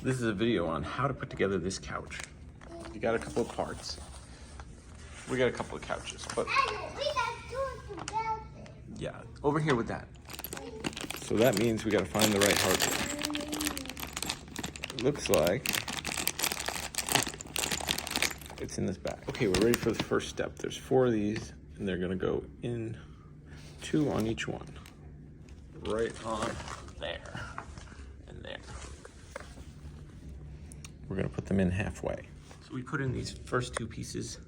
This is a video on how to put together this couch. You got a couple of parts. We got a couple of couches, but yeah, over here with that. So that means we got to find the right hardware. It looks like it's in this bag. Okay, we're ready for the first step. There's 4 of these, and they're gonna go in 2 on each one. Right on there and there. We're gonna put them in halfway. So we put in these first 2 pieces,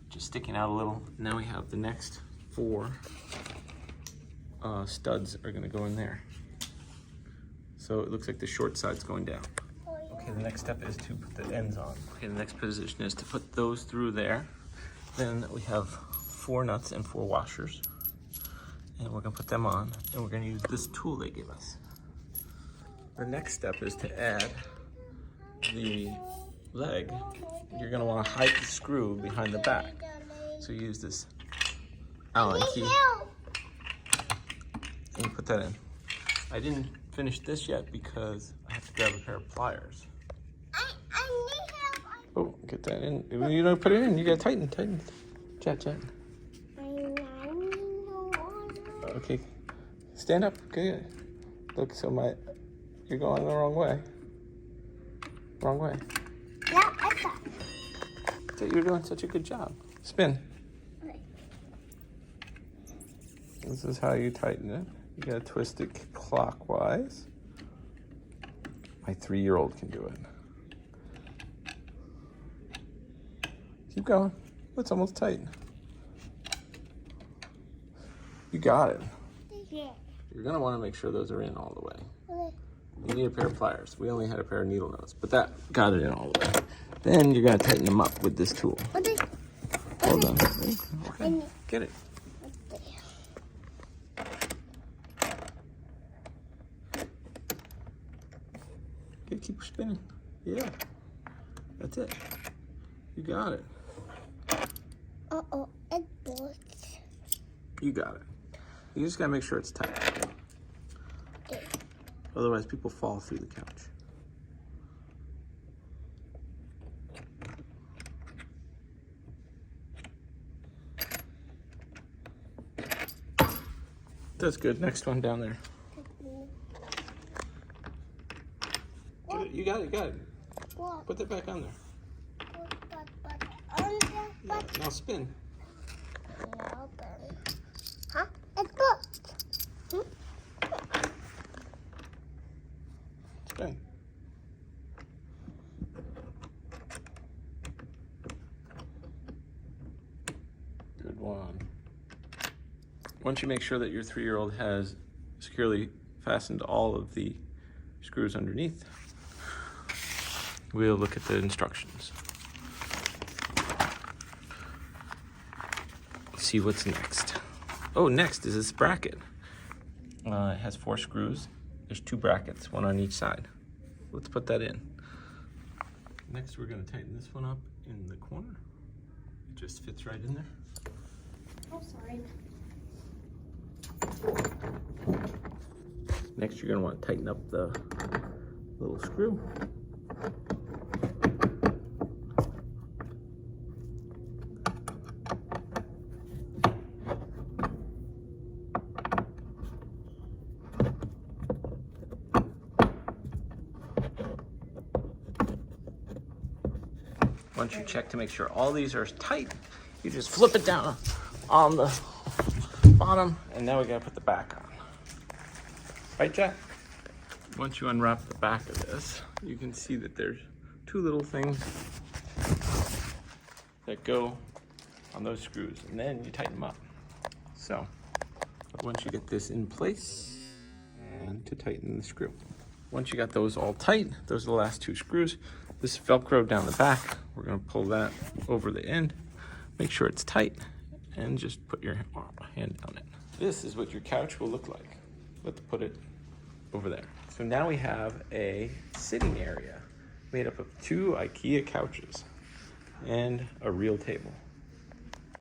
just sticking out a little. Now we have the next 4 studs are gonna go in there. So it looks like the short side's going down. Okay, the next step is to put the ends on. Okay, the next position is to put those through there. Then we have 4 nuts and 4 washers. And we're gonna put them on, and we're gonna use this tool they give us. The next step is to add the leg. You're gonna wanna hide the screw behind the back. So you use this Allen key, and you put that in. I didn't finish this yet because I have to grab a pair of pliers. Oh, get that in. You don't put it in, you gotta tighten. Chat. Okay, stand up, good. Look, so you're going the wrong way. Wrong way. Yeah, I thought. You're doing such a good job. Spin. Okay. This is how you tighten it. You gotta twist it clockwise. My 3-year-old can do it. Keep going. It's almost tight. You got it. Yeah. You're gonna wanna make sure those are in all the way. Okay. You need a pair of pliers. We only had a pair of needle nose, but that got it in all the way. Then you're gonna tighten them up with this tool. Okay. Hold on. Okay. Get it. Okay, keep spinning. Yeah. That's it. You got it. Uh-oh, it broke. You got it. You just gotta make sure it's tight. Okay. Otherwise, people fall through the couch. That's good. Next one down there. You got it. What? Put that back on there. Yeah, now spin. Huh? It broke. Spin. Good one. Once you make sure that your 3-year-old has securely fastened all of the screws underneath, we'll look at the instructions. See what's next. Oh, next is this bracket. It has 4 screws. There's 2 brackets, 1 on each side. Let's put that in. Next, we're gonna tighten this one up in the corner. It just fits right in there. Oh, sorry. Next, you're gonna want to tighten up the little screw. Once you check to make sure all these are tight, you just flip it down on the bottom, and now we gotta put the back on. Right, Jack? Once you unwrap the back of this, you can see that there's 2 little things that go on those screws, and then you tighten them up. So, once you get this in place, and to tighten the screw. Once you got those all tight, those are the last 2 screws. This is Velcro down the back. We're gonna pull that over the end, make sure it's tight, and just put your hand on it. This is what your couch will look like. Let's put it over there. So now we have a sitting area made up of 2 IKEA couches and a real table.